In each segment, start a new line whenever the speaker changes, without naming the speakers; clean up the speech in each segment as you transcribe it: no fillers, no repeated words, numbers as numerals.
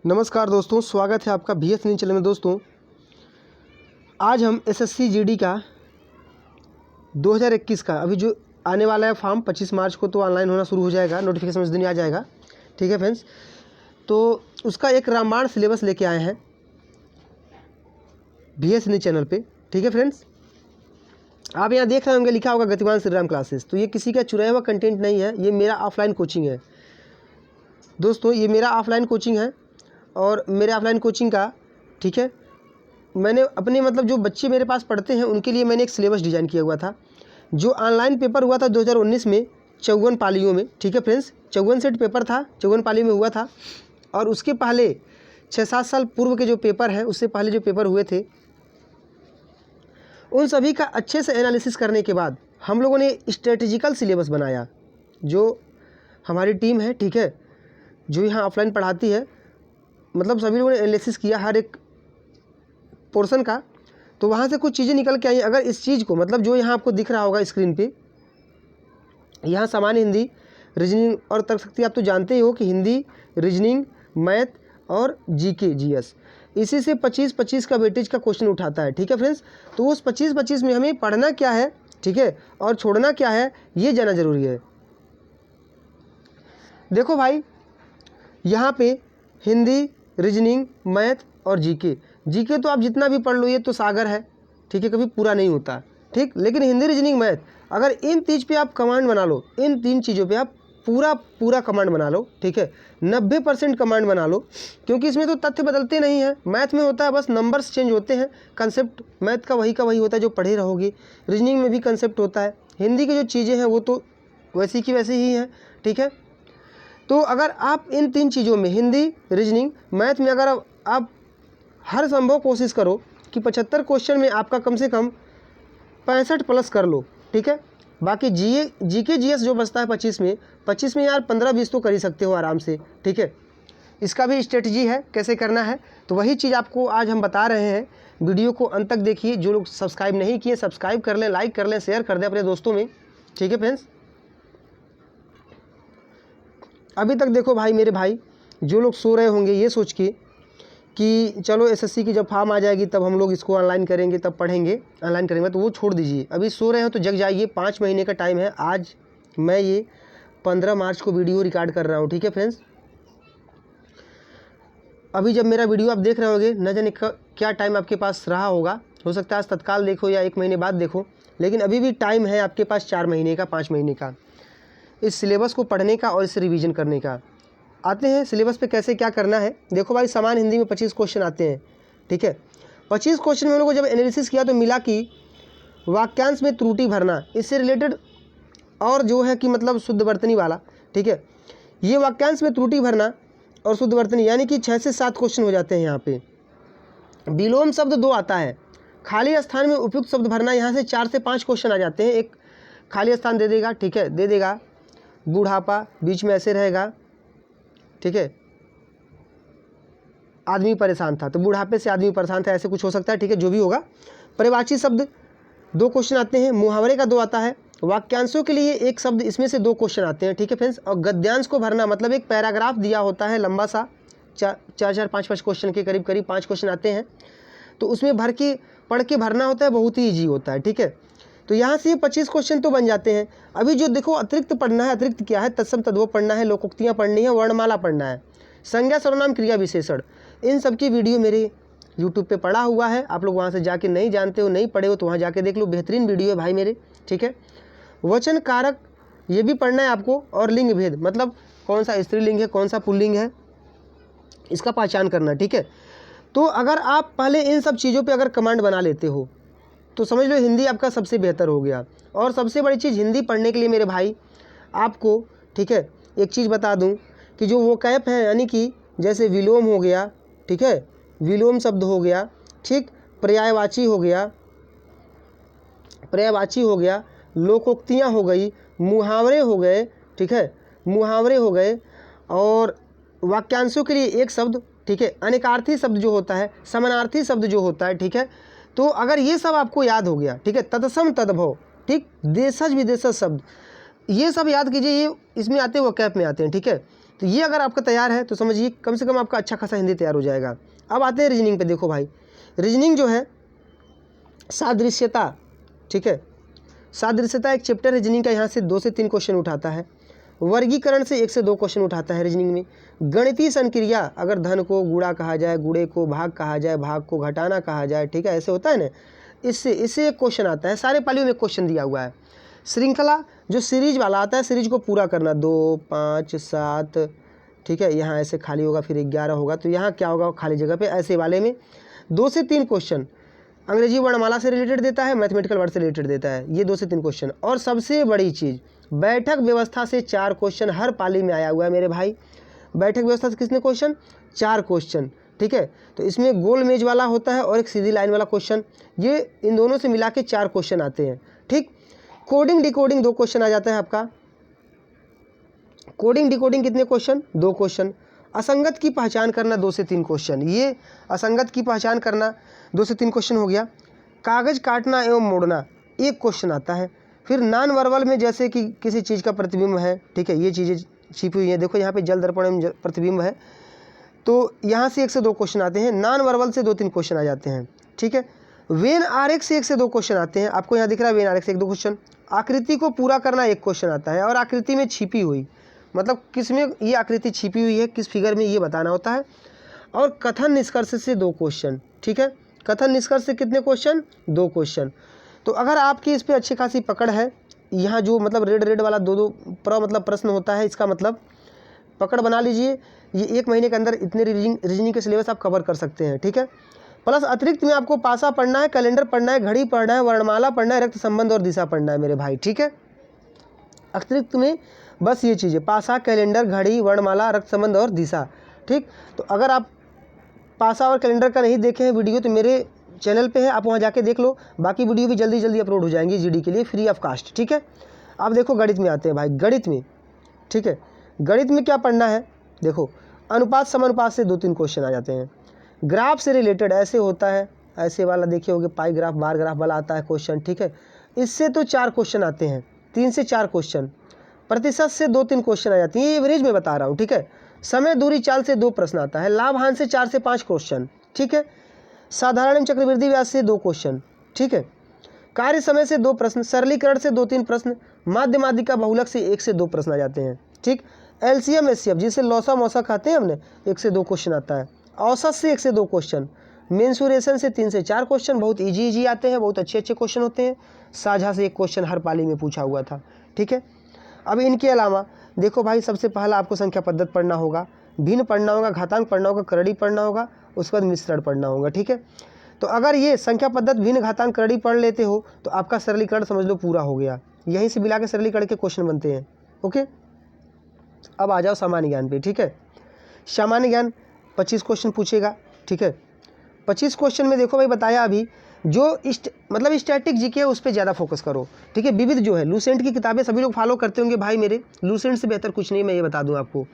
नमस्कार दोस्तों, स्वागत है आपका BS न्यूज़ चैनल में। दोस्तों आज हम SSC GD का 2021 का अभी जो आने वाला है फॉर्म 25 मार्च को तो ऑनलाइन होना शुरू हो जाएगा, नोटिफिकेशन उस दिन आ जाएगा। ठीक है फ्रेंड्स, तो उसका एक रामायण सिलेबस लेके आए हैं BS न्यूज़ चैनल पे। ठीक है फ्रेंड्स, आप यहाँ देख रहे होंगे लिखा होगा गतिमान श्री राम क्लासेस। तो ये किसी का चुराया हुआ कंटेंट नहीं है, ये मेरा ऑफलाइन कोचिंग है दोस्तों, ये मेरा ऑफलाइन कोचिंग है। और मेरे ऑफलाइन कोचिंग का ठीक है, मैंने अपने मतलब जो बच्चे मेरे पास पढ़ते हैं उनके लिए मैंने एक सिलेबस डिज़ाइन किया हुआ था। जो ऑनलाइन पेपर हुआ था 2019 में 54 पालियों में। ठीक है फ्रेंड्स, 54 सेट पेपर था, 54 पालियों में हुआ था। और उसके पहले 6-7 साल पूर्व के जो पेपर हैं, उससे पहले जो पेपर हुए थे, उन सभी का अच्छे से एनालिसिस करने के बाद हम लोगों ने स्ट्रेटेजिकल सिलेबस बनाया। जो हमारी टीम है, ठीक है, जो यहाँ ऑफलाइन पढ़ाती है, मतलब सभी लोगों ने एनालिसिस किया हर एक पोर्शन का। तो वहाँ से कुछ चीज़ें निकल के आई। अगर इस चीज़ को मतलब जो यहाँ आपको दिख रहा होगा स्क्रीन पे, यहाँ सामान्य हिंदी, रीजनिंग और तर्क शक्ति, आप तो जानते ही हो कि हिंदी, रीजनिंग, मैथ और GK GS इसी से 25-25 का वेटेज का क्वेश्चन उठाता है। ठीक है फ्रेंड्स, तो उस 25-25 में हमें पढ़ना क्या है, ठीक है, और छोड़ना क्या है, ये जानना जरूरी है। देखो भाई, यहाँ पे हिंदी, रीजनिंग, मैथ और GK तो आप जितना भी पढ़ लो ये तो सागर है, ठीक है, कभी पूरा नहीं होता। ठीक, लेकिन हिंदी, रीजनिंग, मैथ, अगर इन चीज़ पे आप कमांड बना लो, इन 3 चीज़ों पे आप पूरा कमांड बना लो, ठीक है, 90% कमांड बना लो, क्योंकि इसमें तो तथ्य बदलते नहीं हैं। मैथ में होता है बस नंबर्स चेंज होते हैं, कंसेप्ट मैथ का वही होता है जो पढ़े रहोगे। रीजनिंग में भी कंसेप्ट होता है, हिंदी की जो चीज़ें हैं वो तो वैसी की वैसी ही हैं। ठीक है, तो अगर आप इन 3 चीज़ों में, हिंदी, रीजनिंग, मैथ में अगर आप हर संभव कोशिश करो कि 75 क्वेश्चन में आपका कम से कम 65 प्लस कर लो। ठीक है, बाकी GK GS जो बचता है 25 में यार 15-20 तो कर ही सकते हो आराम से। ठीक है, इसका भी स्ट्रेटजी है कैसे करना है, तो वही चीज़ आपको आज हम बता रहे हैं। वीडियो को अंत तक देखिए। जो लोग सब्सक्राइब नहीं किए सब्सक्राइब कर लें, लाइक कर लें, शेयर कर दें अपने दोस्तों में। ठीक है फ्रेंड्स, अभी तक देखो भाई, मेरे भाई जो लोग सो रहे होंगे ये सोच के कि चलो SSC की जब फॉर्म आ जाएगी तब हम लोग इसको ऑनलाइन करेंगे, तब पढ़ेंगे, ऑनलाइन करेंगे, तो वो छोड़ दीजिए। अभी सो रहे हो तो जग जाइए, 5 महीने का टाइम है। आज मैं ये 15 मार्च को वीडियो रिकॉर्ड कर रहा हूँ। ठीक है फ्रेंड्स, अभी जब मेरा वीडियो आप देख रहे होंगे, न जाने क्या टाइम आपके पास रहा होगा, हो सकता है आज तत्काल देखो या 1 महीने बाद देखो, लेकिन अभी भी टाइम है आपके पास 4 महीने का, 5 महीने का, इस सिलेबस को पढ़ने का और इसे रिवीजन करने का। आते हैं सिलेबस पे कैसे क्या करना है। देखो भाई, सामान्य हिंदी में 25 क्वेश्चन आते हैं। ठीक है, 25 क्वेश्चन में हम लोगों को जब एनालिसिस किया तो मिला कि वाक्यांश में त्रुटि भरना, इससे रिलेटेड और जो है कि मतलब शुद्ध वर्तनी वाला, ठीक है, ये वाक्यांश में त्रुटि भरना और शुद्ध वर्तनी, यानी कि 6 से 7 क्वेश्चन हो जाते हैं। यहाँ पे विलोम शब्द 2 आता है, खाली स्थान में उपयुक्त शब्द भरना, यहाँ से 4 से 5 क्वेश्चन आ जाते हैं। एक खाली स्थान दे देगा, ठीक है, दे देगा बुढ़ापा, बीच में ऐसे रहेगा, ठीक है, आदमी परेशान था, तो बुढ़ापे से आदमी परेशान था, ऐसे कुछ हो सकता है। ठीक है, जो भी होगा। पर्यायवाची शब्द 2 क्वेश्चन आते हैं, मुहावरे का 2 आता है, वाक्यांशों के लिए 1 शब्द, इसमें से 2 क्वेश्चन आते हैं। ठीक है फ्रेंड्स, और गद्यांश को भरना, मतलब एक पैराग्राफ दिया होता है लंबा सा, 4-4, 5-5 क्वेश्चन के करीब 5 क्वेश्चन आते हैं, तो उसमें पढ़ के भरना होता है, बहुत ही ईजी होता है। ठीक है, तो यहाँ से 25 क्वेश्चन तो बन जाते हैं। अभी जो देखो अतिरिक्त पढ़ना है, अतिरिक्त क्या है, तत्सम तद्भव पढ़ना है, लोकोक्तियाँ पढ़नी है, वर्णमाला पढ़ना है, संज्ञा सर्वनाम क्रिया विशेषण, इन सब की वीडियो मेरे YouTube पे पड़ा हुआ है। आप लोग वहाँ से जाके नहीं जानते हो, नहीं पढ़े हो तो वहाँ जाके देख लो, बेहतरीन वीडियो है भाई मेरे। ठीक है, वचन कारक ये भी पढ़ना है आपको, और लिंग भेद, मतलब कौन सा स्त्रीलिंग है, कौन सा पुल्लिंग है, इसका पहचान करना। ठीक है, तो अगर आप पहले इन सब चीज़ों पर अगर कमांड बना लेते हो तो समझ लो हिंदी आपका सबसे बेहतर हो गया। और सबसे बड़ी चीज़ हिंदी पढ़ने के लिए मेरे भाई आपको, ठीक है, एक चीज़ बता दूं कि जो वोकैब है, यानी कि जैसे विलोम हो गया, ठीक है, विलोम शब्द हो गया, ठीक, पर्यायवाची हो गया, लोकोक्तियाँ हो गई, मुहावरे हो गए, ठीक है, मुहावरे हो गए, और वाक्यांशों के लिए 1 शब्द, ठीक है, अनेकार्थी शब्द जो होता है, समानार्थी शब्द जो होता है, ठीक है, तो अगर ये सब आपको याद हो गया, ठीक है, तत्सम तद्भव, ठीक, देशज विदेशज शब्द, ये सब याद कीजिए, ये इसमें आते हैं, वोकैब में आते हैं। ठीक है, तो ये अगर आपका तैयार है तो समझिए कम से कम आपका अच्छा खासा हिंदी तैयार हो जाएगा। अब आते हैं रीजनिंग पे। देखो भाई रीजनिंग जो है सादृश्यता, ठीक है, सादृश्यता एक चैप्टर है रीजनिंग का, यहाँ से 2 से 3 क्वेश्चन उठाता है। वर्गीकरण से 1 से 2 क्वेश्चन उठाता है रीजनिंग में। गणितीय संक्रिया, अगर धन को गुणा कहा जाए, गुणे को भाग कहा जाए, भाग को घटाना कहा जाए, ठीक है, ऐसे होता है ना, इससे एक क्वेश्चन आता है। सारे पालियों में एक क्वेश्चन दिया हुआ है। श्रृंखला जो सीरीज वाला आता है, सीरीज को पूरा करना, 2, 5, 7, ठीक है, यहाँ ऐसे खाली होगा, फिर 11 होगा, तो यहाँ क्या होगा खाली जगह पे, ऐसे वाले में 2 से 3 क्वेश्चन अंग्रेजी वर्णमाला से रिलेटेड देता है, मैथमेटिकल वर्ड से रिलेटेड देता है, ये 2 से 3 क्वेश्चन। और सबसे बड़ी चीज़ बैठक व्यवस्था से 4 क्वेश्चन हर पाली में आया हुआ है मेरे भाई। बैठक व्यवस्था से कितने क्वेश्चन? 4 क्वेश्चन, ठीक है। तो इसमें गोल मेज वाला होता है और एक सीधी लाइन वाला क्वेश्चन, ये इन दोनों से मिला के 4 क्वेश्चन आते हैं, ठीक। कोडिंग डिकोडिंग 2 क्वेश्चन आ जाता है आपका। कोडिंग डिकोडिंग कितने क्वेश्चन? 2 क्वेश्चन। असंगत की पहचान करना 2 से 3 क्वेश्चन, ये असंगत की पहचान करना 2 से 3 क्वेश्चन हो गया। कागज काटना एवं मोड़ना 1 क्वेश्चन आता है। फिर नॉन वर्बल में जैसे कि किसी चीज़ का प्रतिबिंब है, ठीक है, ये चीज़ें छिपी हुई हैं, देखो यहाँ पे जल दर्पण में प्रतिबिंब है, तो यहाँ से 1 से 2 क्वेश्चन आते हैं। नॉन वर्बल से 2-3 क्वेश्चन आ जाते हैं, ठीक है। वेन आरेख से 1 से 2 क्वेश्चन आते हैं, आपको यहाँ दिख रहा है वेन आरेख से 1-2 क्वेश्चन। आकृति को पूरा करना 1 क्वेश्चन आता है, और आकृति में छिपी हुई मतलब किस में ये आकृति छिपी हुई है, किस फिगर में, ये बताना होता है। और कथन निष्कर्ष से 2 क्वेश्चन, ठीक है। कथन निष्कर्ष से कितने क्वेश्चन? 2 क्वेश्चन। तो अगर आपकी इस पर अच्छी खासी पकड़ है, यहाँ जो मतलब रेड वाला 2-2 मतलब प्रश्न होता है, इसका मतलब पकड़ बना लीजिए, ये 1 महीने के अंदर इतने रीजनिंग के सिलेबस आप कवर कर सकते हैं, ठीक है। प्लस अतिरिक्त में आपको पासा पढ़ना है, कैलेंडर पढ़ना है, घड़ी पढ़ना है, वर्णमाला पढ़ना है, रक्त संबंध और दिशा पढ़ना है मेरे भाई, ठीक है। अतिरिक्त में बस ये चीज़ें, पासा, कैलेंडर, घड़ी, वर्णमाला, रक्त संबंध और दिशा, ठीक। तो अगर आप पासा और कैलेंडर का नहीं देखे हैं वीडियो तो मेरे चैनल पे है, आप वहाँ जाके देख लो। बाकी वीडियो भी जल्दी अपलोड हो जाएंगी जीडी के लिए फ्री ऑफ कास्ट, ठीक है। अब देखो गणित में आते हैं भाई, गणित में, ठीक है, गणित में क्या पढ़ना है? देखो अनुपात समानुपात से 2-3 क्वेश्चन आ जाते हैं। ग्राफ से रिलेटेड ऐसे होता है, ऐसे वाला देखे होगे, पाई ग्राफ, बार ग्राफ वाला आता है क्वेश्चन, ठीक है। इससे तो 4 क्वेश्चन आते हैं, 3 से 4 क्वेश्चन। प्रतिशत से 2-3 क्वेश्चन आ जाती है, ये एवरेज में बता रहा हूँ, ठीक है। समय दूरी चाल से 2 प्रश्न आता है। लाभ हानि से 4 से 5 क्वेश्चन, ठीक है। साधारण चक्रवृद्धि ब्याज से 2 क्वेश्चन, ठीक है। कार्य समय से 2 प्रश्न, सरलीकरण से 2-3 प्रश्न, माध्य माध्यिका बहुलक से 1 से 2 प्रश्न आ जाते हैं, ठीक। एलसीएम एचसीएफ जिसे लौसा मौसा खाते हैं हमने, 1 से 2 क्वेश्चन आता है। औसत से 1 से 2 क्वेश्चन, मेंसुरेशन से 3 से 4 क्वेश्चन, बहुत इजी आते हैं, बहुत अच्छे क्वेश्चन होते हैं। साझा से 1 क्वेश्चन हर पाली में पूछा हुआ था, ठीक है। अब इनके अलावा देखो भाई, सबसे पहला आपको संख्या पद्धति पढ़ना होगा, भिन्न पढ़ना होगा, घातांक पढ़ना होगा, करड़ी पढ़ना होगा, उसके बाद मिश्रण पढ़ना होगा, ठीक है। तो अगर ये संख्या पद्धति, भिन्न, घातांक, करड़ी पढ़ लेते हो तो आपका सरलीकरण समझ लो पूरा हो गया। यहीं से मिला के सरलीकरण के क्वेश्चन बनते हैं, ओके। अब आ जाओ सामान्य ज्ञान पे, ठीक है। सामान्य ज्ञान 25 क्वेश्चन पूछेगा, ठीक है। 25 क्वेश्चन में देखो भाई बताया अभी, जो मतलब स्टैटिक जीके है उस पर ज़्यादा फोकस करो, ठीक है। विविध जो है, लूसेंट की किताबें सभी लोग फॉलो करते होंगे भाई मेरे, लूसेंट से बेहतर कुछ नहीं, मैं ये बता दूं आपको।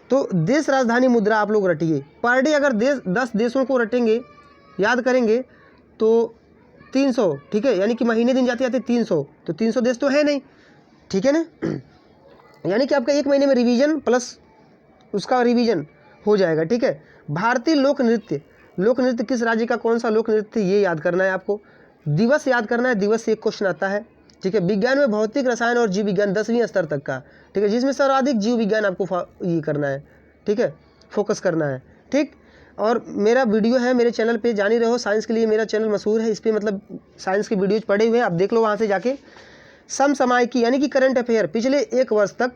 तो देश राजधानी मुद्रा आप लोग रटिए, पर डे अगर 10 देशों को रटेंगे, याद करेंगे तो 300, ठीक है, यानी कि महीने दिन जाते जाते 300, तो 300 देश तो है नहीं, ठीक है ना। यानी कि आपका 1 महीने में रिवीजन प्लस उसका रिवीजन हो जाएगा, ठीक है। भारतीय लोक नृत्य, लोक नृत्य किस राज्य का कौन सा लोक नृत्य, ये याद करना है आपको। दिवस याद करना है, दिवस से 1 क्वेश्चन आता है, ठीक है। विज्ञान में भौतिक, रसायन और जीव विज्ञान 10वीं स्तर तक का, ठीक है, जिसमें सर्वाधिक जीव विज्ञान आपको ये करना है, ठीक है, फोकस करना है, ठीक। और मेरा वीडियो है मेरे चैनल पे, जान ही रहो, साइंस के लिए मेरा चैनल मशहूर है, इस पर मतलब साइंस के वीडियोज पड़े हुए हैं, आप देख लो वहाँ से जाके। समसामयिकी यानी कि करंट अफेयर पिछले 1 वर्ष तक,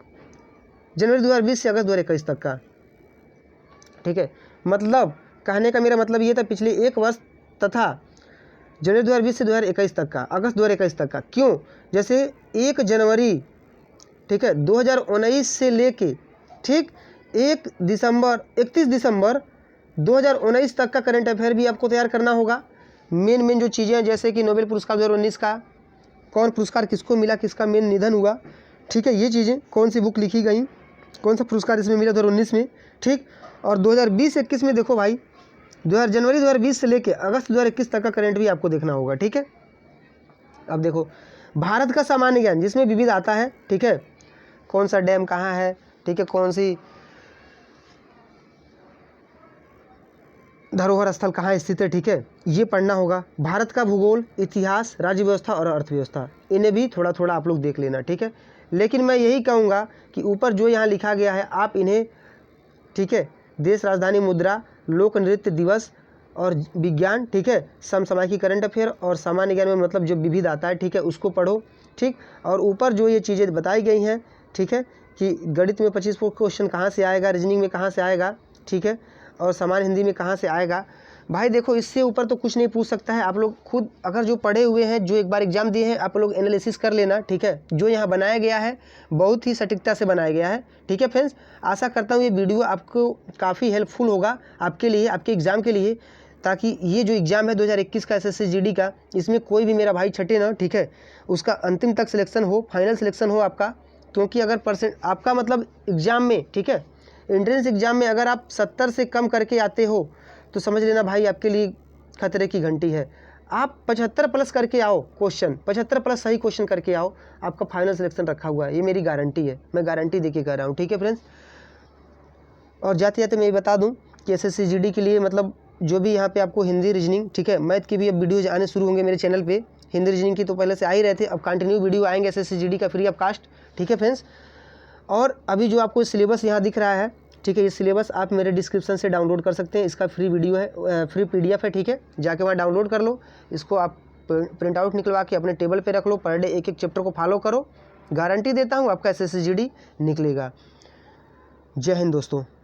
जनवरी 2020 से अगस्त 2021 तक का, ठीक है। मतलब कहने का मेरा मतलब ये था, पिछले 1 वर्ष तथा जनवरी 2020 से 2021 तक का, अगस्त 2021 तक का। क्यों? जैसे 1 जनवरी, ठीक है, 2019 से लेके, ठीक, 31 दिसंबर 2019 तक का करंट अफेयर भी आपको तैयार करना होगा। मेन जो चीज़ें हैं, जैसे कि नोबेल पुरस्कार 2019 का, कौन पुरस्कार किसको मिला, किसका मेन निधन हुआ, ठीक है, ये चीज़ें, कौन सी बुक लिखी गई, कौन सा पुरस्कार इसमें मिला 2019 में, ठीक। और 2020-21 में देखो भाई, जनवरी 2020 से लेके अगस्त 2021 तक का करंट भी आपको देखना होगा, ठीक है। अब देखो भारत का सामान्य ज्ञान, जिसमें विविध आता है, ठीक है, कौन सा डैम कहाँ है, ठीक है, कौन सी धरोहर स्थल कहाँ स्थित है, ठीक है, ये पढ़ना होगा। भारत का भूगोल, इतिहास, राज्य व्यवस्था और अर्थव्यवस्था, इन्हें भी थोड़ा थोड़ा आप लोग देख लेना, ठीक है। लेकिन मैं यही कहूँगा कि ऊपर जो यहाँ लिखा गया है आप इन्हें, ठीक है, देश, राजधानी, मुद्रा, लोक नृत्य दिवस और विज्ञान, ठीक है, समसामयिकी, करंट अफेयर और सामान्य ज्ञान में मतलब जो विविध आता है, ठीक है, उसको पढ़ो, ठीक। और ऊपर जो ये चीज़ें बताई गई हैं, ठीक है, कि गणित में 25 क्वेश्चन कहाँ से आएगा, रीजनिंग में कहाँ से आएगा, ठीक है, और सामान्य हिंदी में कहाँ से आएगा। भाई देखो, इससे ऊपर तो कुछ नहीं पूछ सकता है। आप लोग खुद अगर जो पढ़े हुए हैं, जो एक बार एग्जाम दिए हैं, आप लोग एनालिसिस कर लेना, ठीक है। जो यहाँ बनाया गया है बहुत ही सटीकता से बनाया गया है, ठीक है फ्रेंड्स। आशा करता हूँ ये वीडियो आपको काफ़ी हेल्पफुल होगा आपके लिए, आपके एग्ज़ाम के लिए, ताकि ये जो एग्ज़ाम है 2021 का SSC GD का, इसमें कोई भी मेरा भाई छटे ना, ठीक है, उसका अंतिम तक सिलेक्शन हो, फाइनल सिलेक्शन हो आपका। क्योंकि अगर परसेंट आपका मतलब एग्ज़ाम में, ठीक है, एंट्रेंस एग्ज़ाम में अगर आप 70 से कम करके आते हो तो समझ लेना भाई आपके लिए खतरे की घंटी है। आप 75 प्लस करके आओ, क्वेश्चन 75 प्लस सही क्वेश्चन करके आओ, आपका फाइनल सिलेक्शन रखा हुआ है, ये मेरी गारंटी है, मैं गारंटी देके कह रहा हूँ, ठीक है फ्रेंड्स। और जाते जाते मैं ये बता दूँ कि SSC GD के लिए मतलब जो भी यहाँ पे आपको हिंदी, रीजनिंग, ठीक है, मैथ की भी अब वीडियोज आने शुरू होंगे मेरे चैनल पे। हिंदी रीजनिंग की तो पहले से आ ही रहे थे, अब कंटिन्यू वीडियो आएंगे SSC GD का फ्री ऑफ कास्ट, ठीक है फ्रेंड्स। और अभी जो आपको सिलेबस यहाँ दिख रहा है, ठीक है, ये सिलेबस आप मेरे डिस्क्रिप्शन से डाउनलोड कर सकते हैं। इसका फ्री वीडियो है, फ्री PDF है, ठीक है, जाके वहाँ डाउनलोड कर लो। इसको आप प्रिंट आउट निकलवा के अपने टेबल पे रख लो, पर डे एक एक चैप्टर को फॉलो करो। गारंटी देता हूँ आपका SSC GD निकलेगा। जय हिंद दोस्तों।